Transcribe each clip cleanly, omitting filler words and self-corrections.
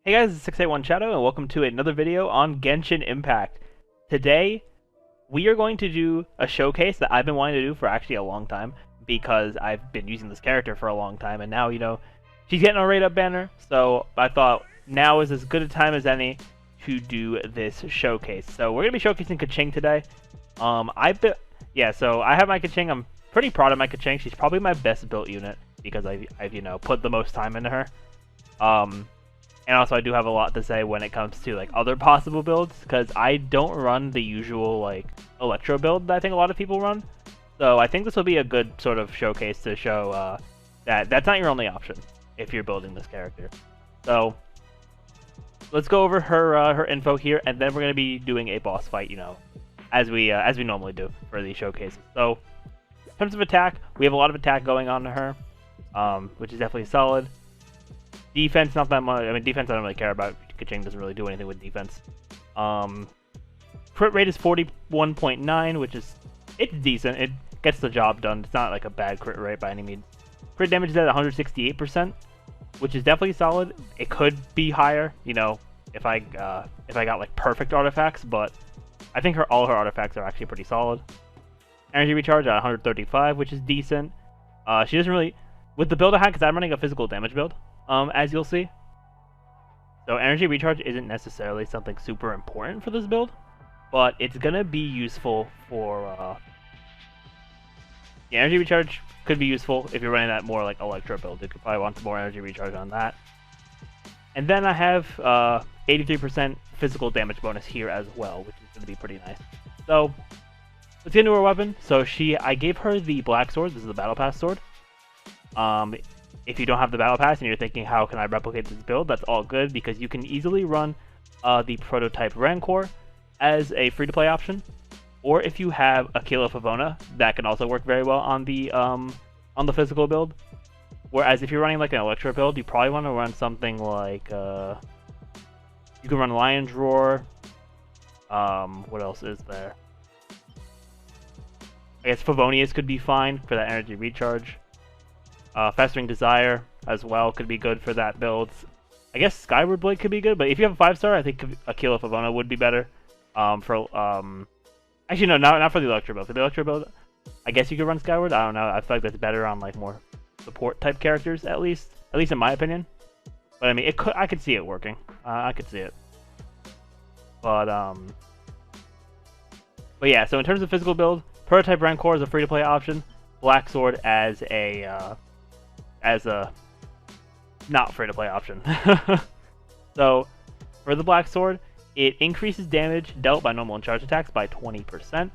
Hey guys, it's 681 Shadow, and welcome to another video on Genshin Impact. Today, we are going to do a showcase that I've been wanting to do for actually a long time, because I've been using this character for a long time, and now, she's getting a rate-up banner, so I thought now is as good a time as any to do this showcase. So we're going to be showcasing Keqing today. So I have my Keqing. I'm pretty proud of my Keqing. She's probably my best built unit, because I've put the most time into her. And also, I do have a lot to say when it comes to other possible builds, because I don't run the usual Electro build that I think a lot of people run. So I think this will be a good sort of showcase to show that that's not your only option if you're building this character. So let's go over her info here, and then we're gonna be doing a boss fight, as we normally do for these showcases. So in terms of attack, we have a lot of attack going on to her, which is definitely solid. Defense, not that much. I mean, defense I don't really care about. Keqing doesn't really do anything with defense. Crit rate is 41.9, which is it's decent. It gets the job done. It's not like a bad crit rate by any means. Crit damage is at 168%, which is definitely solid. It could be higher, if I got like perfect artifacts, but I think all her artifacts are actually pretty solid. Energy recharge at 135, which is decent. She doesn't really with the build I had, because I'm running a physical damage build. As you'll see. So energy recharge isn't necessarily something super important for this build, but it's gonna be useful for energy recharge could be useful if you're running that more like Electro build. You could probably want some more energy recharge on that. And then I have 83% physical damage bonus here as well, which is gonna be pretty nice. So let's get into her weapon. So I gave her the black sword. This is the battle pass sword. If you don't have the battle pass and you're thinking, how can I replicate this build? That's all good, because you can easily run the prototype Rancor as a free-to-play option, or if you have Aquila Favona, that can also work very well on the physical build. Whereas if you're running like an Electro build, you probably want to run something like you can run Lion's Roar. What else is there? I guess Favonius could be fine for that energy recharge. Festering Desire as well could be good for that build. I guess Skyward Blade could be good, but if you have a 5-star, I think Aquila Favona would be better. Actually no, not for the Electro build. For the Electro build, I guess you could run Skyward. I don't know. I feel like that's better on like more support type characters, at least in my opinion. But I mean, I could see it working. I could see it. But yeah. So in terms of physical build, prototype Rancor is a free-to-play option. Black Sword as a not free-to-play option. So for the Black Sword, it increases damage dealt by normal and charge attacks by 20%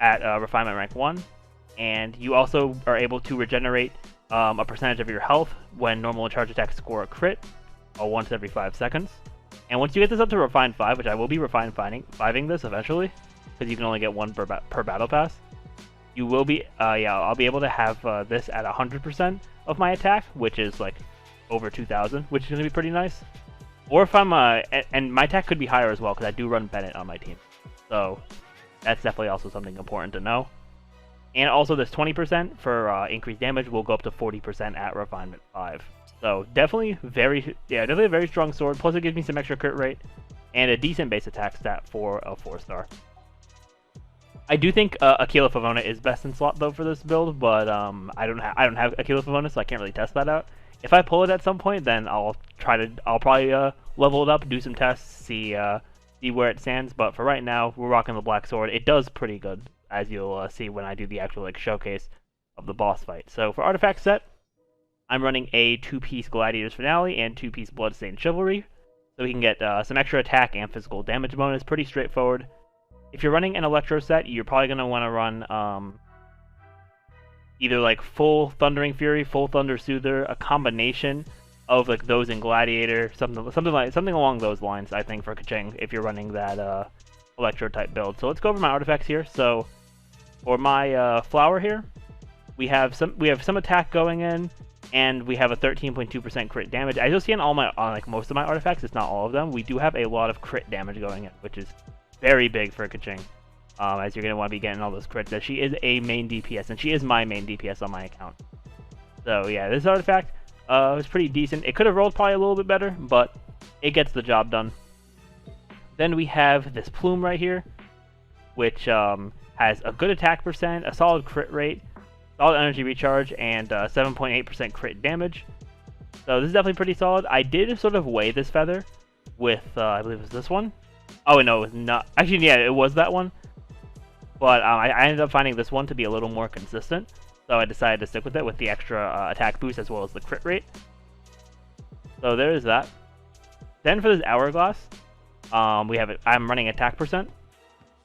at Refinement Rank 1, and you also are able to regenerate a percentage of your health when normal and charge attacks score a crit, once every 5 seconds. And once you get this up to Refine 5, which I will be Refine 5ing this eventually, because you can only get one per battle pass, you will be, I'll be able to have this at 100% of my attack, which is like over 2,000, which is going to be pretty nice. Or if I'm, and my attack could be higher as well, because I do run Bennett on my team. So that's definitely also something important to know. And also this 20% for increased damage will go up to 40% at Refinement 5. So definitely definitely a very strong sword, plus it gives me some extra crit rate, and a decent base attack stat for a 4-star. I do think Aquila Favona is best in slot though for this build, but I don't have Aquila Favona, so I can't really test that out. If I pull it at some point, then I'll probably level it up, do some tests, see where it stands. But for right now, we're rocking the Black Sword. It does pretty good, as you'll see when I do the actual showcase of the boss fight. So for artifact set, I'm running a 2-piece Gladiator's Finale and 2-piece Bloodstained Chivalry, so we can get some extra attack and physical damage bonus. Pretty straightforward. If you're running an Electro set, you're probably going to want to run either like full Thundering Fury, full Thunder Soother, a combination of like those in Gladiator, something along those lines, I think, for Keqing, if you're running that Electro type build. So let's go over my artifacts here. So for my flower here, we have some attack going in, and we have a 13.2% crit damage. As you'll see on most of my artifacts, it's not all of them. We do have a lot of crit damage going in, which is very big for Keqing, as you're going to want to be getting all those crits. She is a main DPS, and she is my main DPS on my account. So yeah, this artifact was pretty decent. It could have rolled probably a little bit better, but it gets the job done. Then we have this plume right here, which has a good attack percent, a solid crit rate, solid energy recharge, and 7.8% crit damage. So this is definitely pretty solid. I did sort of weigh this feather with, I believe it was this one. Oh, no, it was not. Actually, yeah, it was that one. But I ended up finding this one to be a little more consistent. So I decided to stick with it with the extra attack boost as well as the crit rate. So there is that. Then for this hourglass, we have it. I'm running attack percent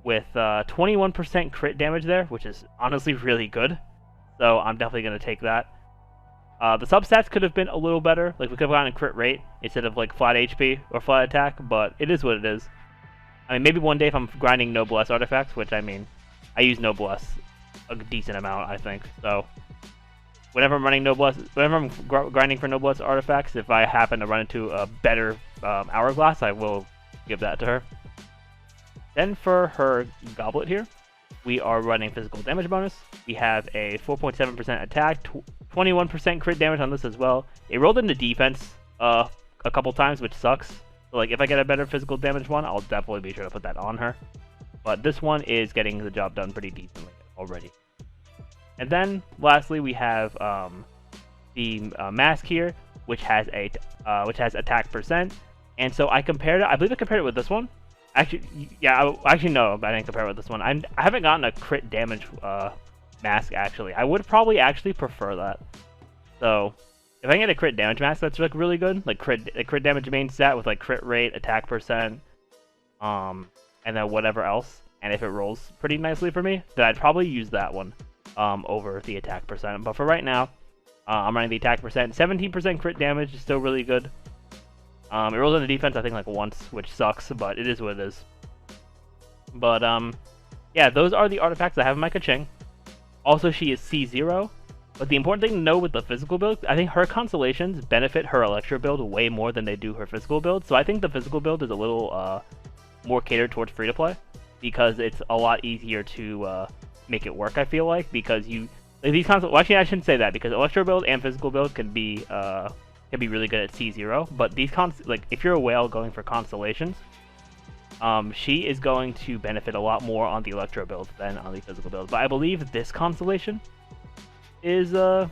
with 21% crit damage there, which is honestly really good. So I'm definitely going to take that. The substats could have been a little better. Like, we could have gotten a crit rate instead of like flat HP or flat attack, but it is what it is. I mean, maybe one day if I'm grinding Noblesse artifacts, which I mean, I use Noblesse a decent amount, I think. So whenever I'm running Noblesse, whenever I'm grinding for Noblesse artifacts, if I happen to run into a better hourglass, I will give that to her. Then for her goblet here, we are running physical damage bonus. We have a 4.7% attack, 21% crit damage on this as well. It rolled into defense a couple times, which sucks. So like, if I get a better physical damage one, I'll definitely be sure to put that on her. But this one is getting the job done pretty decently already. And then lastly, we have the mask here, which has attack percent. And so I compared it. I believe I compared it with this one. Actually, yeah. No, I didn't compare it with this one. I haven't gotten a crit damage mask actually. I would probably actually prefer that. So if I can get a crit damage mask, that's like really good. Like crit damage main stat with like crit rate, attack percent, and then whatever else. And if it rolls pretty nicely for me, then I'd probably use that one over the attack percent. But for right now, I'm running the attack percent. 17% crit damage is still really good. It rolls into defense, I think, like once, which sucks, but it is what it is. But, yeah, those are the artifacts I have in my Keqing. Also, she is C0, but the important thing to know with the physical build, I think her Constellations benefit her Electro build way more than they do her physical build, so I think the physical build is a little more catered towards free-to-play, because it's a lot easier to make it work, I feel like, because you... Like, these well, actually, I shouldn't say that, because Electro build and physical build can be really good at C0, but these like, if you're a whale going for Constellations, she is going to benefit a lot more on the Electro build than on the physical build. But I believe this Constellation is this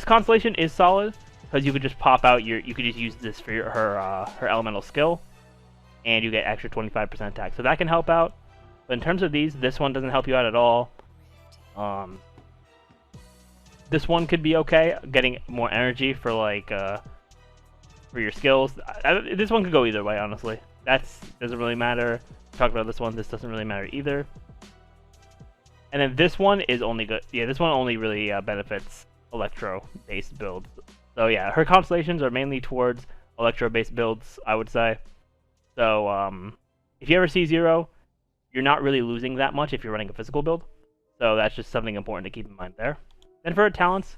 Constellation is solid, because you could just pop out you could just use this for her elemental skill, and you get extra 25% attack. So that can help out. But in terms of these, this one doesn't help you out at all. This one could be okay, getting more energy for like for your skills. This one could go either way, honestly. Doesn't really matter. Talk about this one. This doesn't really matter either. And then this one is only good. Yeah, this one only really benefits Electro-based builds. So yeah, her Constellations are mainly towards Electro-based builds, I would say. So if you ever see C0, you're not really losing that much if you're running a physical build. So that's just something important to keep in mind there. Then for her talents,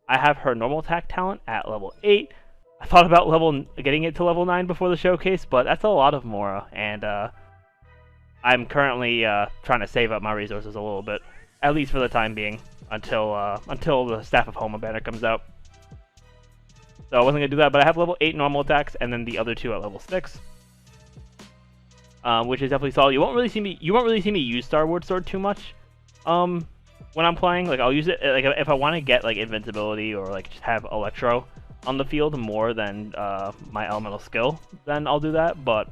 I have her normal attack talent at level 8. I thought about getting it to level 9 before the showcase, but that's a lot of Mora, and I'm currently trying to save up my resources a little bit, at least for the time being, until the Staff of Homa banner comes out. So I wasn't gonna do that, but I have level 8 normal attacks, and then the other 2 at level 6, which is definitely solid. You won't really see me use Star Wars Sword too much. When I'm playing, like, I'll use it like if I want to get like invincibility or like just have Electro on the field more than my elemental skill, then I'll do that. But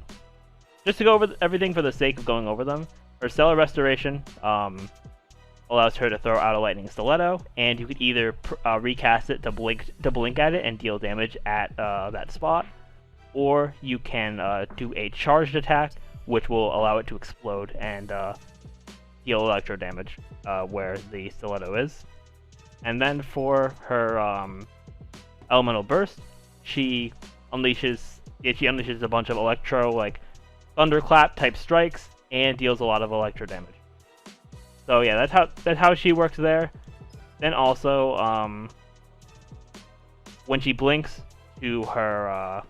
just to go over everything for the sake of going over them, her Stellar Restoration allows her to throw out a Lightning Stiletto, and you could either recast it to blink at it and deal damage at that spot, or you can do a charged attack, which will allow it to explode and deal electro damage where the stiletto is. And then for her elemental burst, she unleashes a bunch of electro, like thunderclap type strikes, and deals a lot of electro damage. So yeah, that's how she works there. Then also when she blinks to her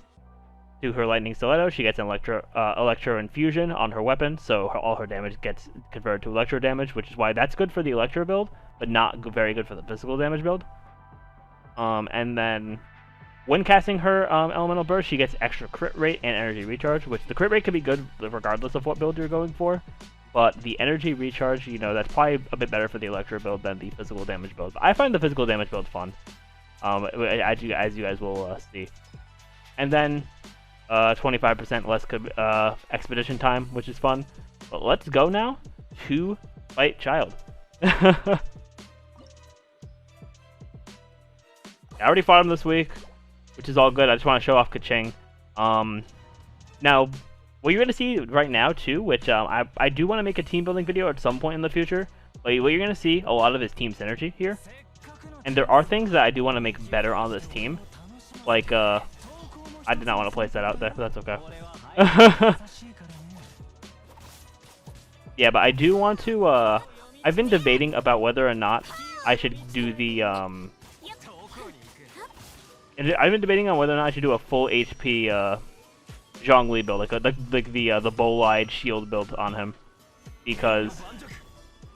lightning stiletto, she gets an electro infusion on her weapon, so all her damage gets converted to electro damage, which is why that's good for the electro build, but not very good for the physical damage build. And then When casting her Elemental Burst, she gets extra crit rate and energy recharge, which the crit rate could be good regardless of what build you're going for. But the energy recharge, you know, that's probably a bit better for the Electro build than the physical damage build. But I find the physical damage build fun, as you guys will see. And then 25% less expedition time, which is fun. But let's go now to fight Child. I already fought him this week, which is all good. I just want to show off Keqing. Now, what you're going to see right now, too, which I do want to make a team building video at some point in the future, but what you're going to see a lot of is team synergy here. And there are things that I do want to make better on this team. Like, I did not want to place that out there, but that's okay. Yeah, but I do want to, I've been debating about whether or not I should do the, I've been debating on whether or not I should do a full HP, Zhongli build, like the bow-eyed shield build on him, because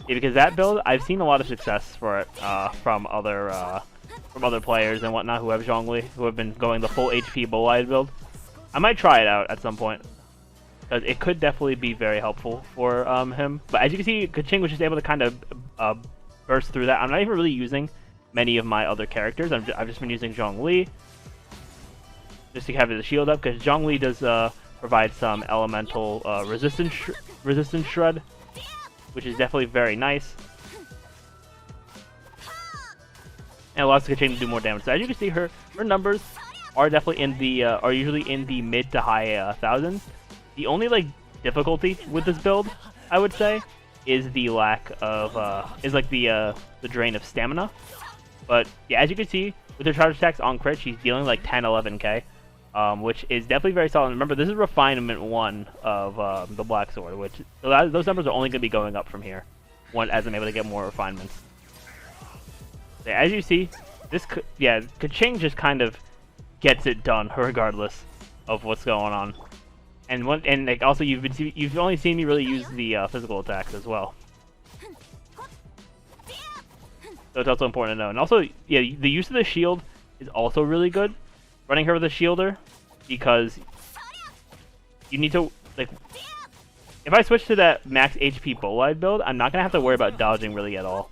that build I've seen a lot of success for it from other players and whatnot who have Zhongli, who have been going the full HP bow-eyed build. I might try it out at some point, because it could definitely be very helpful for him. But as you can see, Keqing was just able to kind of burst through that. I'm not even really using many of my other characters. I've just been using Zhongli just to have the shield up, because Zhongli does provide some elemental resistance shred, which is definitely very nice, and allows Keqing to do more damage. So as you can see, her numbers are definitely in the are usually in the mid to high thousands. The only like difficulty with this build, I would say, is the lack of the drain of stamina. But yeah, as you can see, with her charge attacks on crit, she's dealing like 10-11k, which is definitely very solid. Remember, this is refinement 1 of the Black Sword, which those numbers are only going to be going up from here, as I'm able to get more refinements. So, as you see, Keqing just kind of gets it done regardless of what's going on. And like also you've only seen me really use the physical attacks as well. So it's also important to know. And also, yeah, the use of the shield is also really good. Running her with a shielder, because you need to, like, if I switch to that max HP bow-eyed build, I'm not going to have to worry about dodging really at all.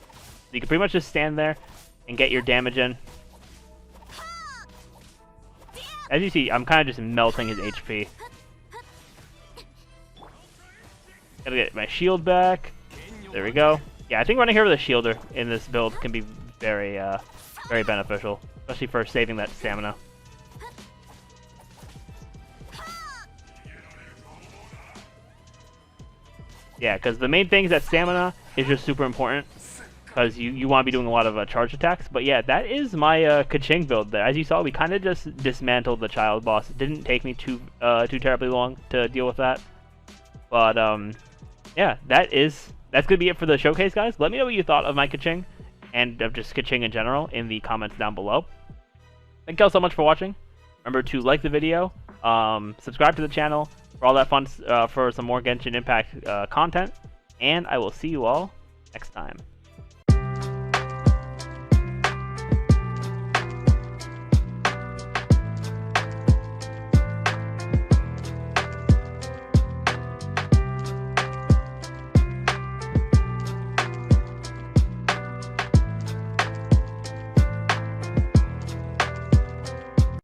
So you can pretty much just stand there and get your damage in. As you see, I'm kind of just melting his HP. Gotta get my shield back. There we go. Yeah, I think running here with a shielder in this build can be very, very beneficial, especially for saving that stamina. Yeah, because the main thing is that stamina is just super important, because you want to be doing a lot of charge attacks. But yeah, that is my Keqing build there. As you saw, we kind of just dismantled the child boss. It didn't take me too terribly long to deal with that. But yeah, that's gonna be it for the showcase, guys. Let me know what you thought of my Keqing and of just Keqing in general in the comments down below. Thank you all so much for watching. Remember to like the video, subscribe to the channel for all that fun, for some more Genshin Impact content, and I will see you all next time.